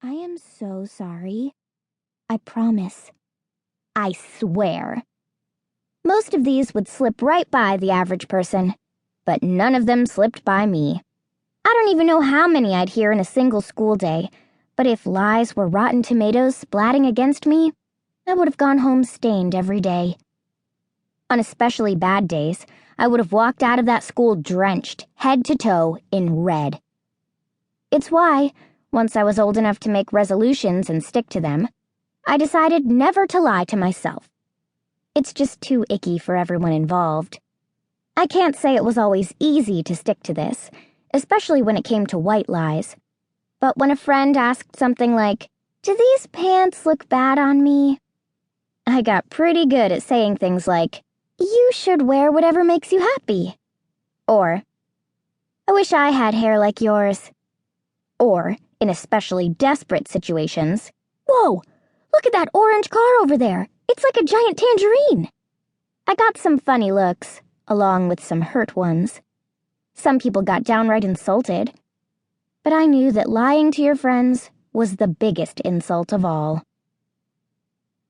I am so sorry. I promise. I swear. Most of these would slip right by the average person, but none of them slipped by me. I don't even know how many I'd hear in a single school day, but if lies were rotten tomatoes splatting against me, I would have gone home stained every day. On especially bad days, I would have walked out of that school drenched, head to toe, in red. It's why, once I was old enough to make resolutions and stick to them, I decided never to lie to myself. It's just too icky for everyone involved. I can't say it was always easy to stick to this, especially when it came to white lies. But when a friend asked something like, "Do these pants look bad on me?" I got pretty good at saying things like, "You should wear whatever makes you happy." Or, "I wish I had hair like yours." Or, in especially desperate situations, "Whoa, look at that orange car over there. It's like a giant tangerine." I got some funny looks, along with some hurt ones. Some people got downright insulted. But I knew that lying to your friends was the biggest insult of all.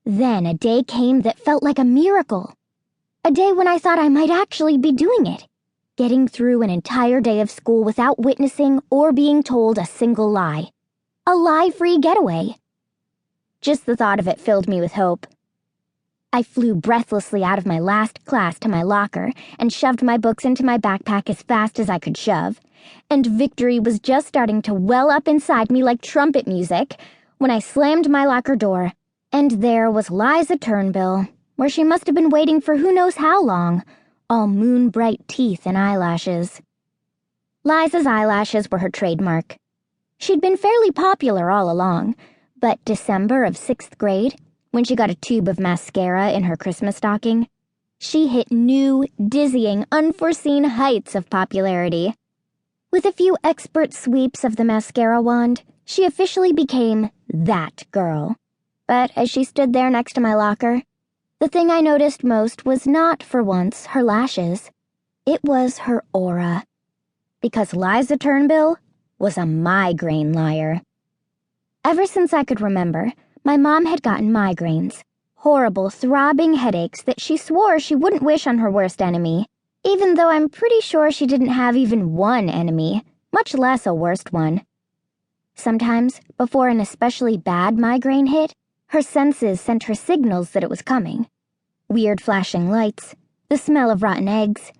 Then a day came that felt like a miracle. A day when I thought I might actually be doing it. Getting through an entire day of school without witnessing or being told a single lie. A lie-free getaway. Just the thought of it filled me with hope. I flew breathlessly out of my last class to my locker and shoved my books into my backpack as fast as I could shove, and victory was just starting to well up inside me like trumpet music when I slammed my locker door, and there was Liza Turnbull, where she must have been waiting for who knows how long, all moon-bright teeth and eyelashes. Liza's eyelashes were her trademark. She'd been fairly popular all along, but December of 6th grade, when she got a tube of mascara in her Christmas stocking, she hit new, dizzying, unforeseen heights of popularity. With a few expert sweeps of the mascara wand, she officially became that girl. But as she stood there next to my locker, the thing I noticed most was not, for once, her lashes. It was her aura. Because Liza Turnbull was a migraine liar. Ever since I could remember, my mom had gotten migraines, horrible, throbbing headaches that she swore she wouldn't wish on her worst enemy, even though I'm pretty sure she didn't have even one enemy, much less a worst one. Sometimes, before an especially bad migraine hit, her senses sent her signals that it was coming. Weird flashing lights, the smell of rotten eggs.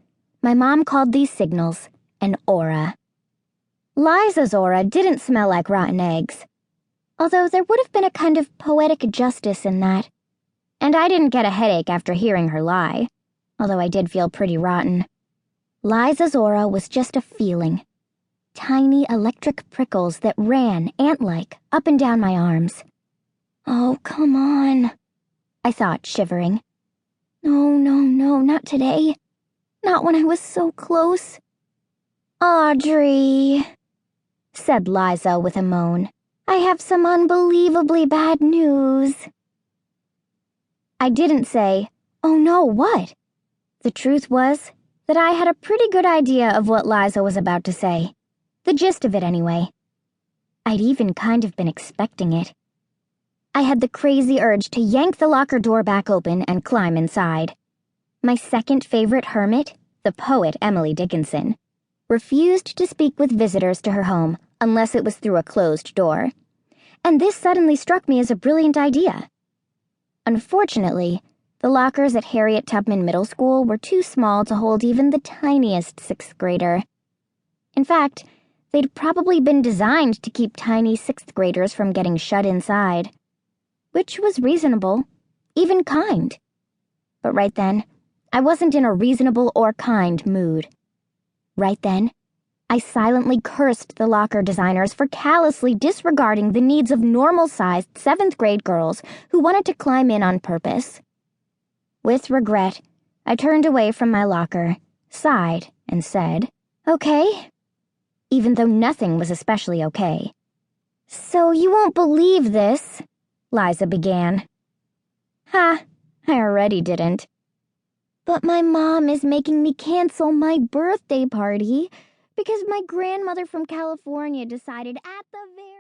My mom called these signals an aura. Liza's aura didn't smell like rotten eggs, although there would have been a kind of poetic justice in that. And I didn't get a headache after hearing her lie, although I did feel pretty rotten. Liza's aura was just a feeling. Tiny electric prickles that ran, ant-like, up and down my arms. "Oh, come on," I thought, shivering. No, not today. Not when I was so close. "Audrey," said Liza with a moan. "I have some unbelievably bad news." I didn't say, "Oh no, what?" The truth was that I had a pretty good idea of what Liza was about to say. The gist of it, anyway. I'd even kind of been expecting it. I had the crazy urge to yank the locker door back open and climb inside. My second favorite hermit, the poet Emily Dickinson, refused to speak with visitors to her home unless it was through a closed door. And this suddenly struck me as a brilliant idea. Unfortunately, the lockers at Harriet Tubman Middle School were too small to hold even the tiniest sixth grader. In fact, they'd probably been designed to keep tiny sixth graders from getting shut inside. Which was reasonable, even kind. But right then, I wasn't in a reasonable or kind mood. Right then, I silently cursed the locker designers for callously disregarding the needs of normal-sized 7th grade girls who wanted to climb in on purpose. With regret, I turned away from my locker, sighed, and said, "Okay," even though nothing was especially okay. "So you won't believe this," Liza began. Ha, I already didn't. "But my mom is making me cancel my birthday party because my grandmother from California decided at the very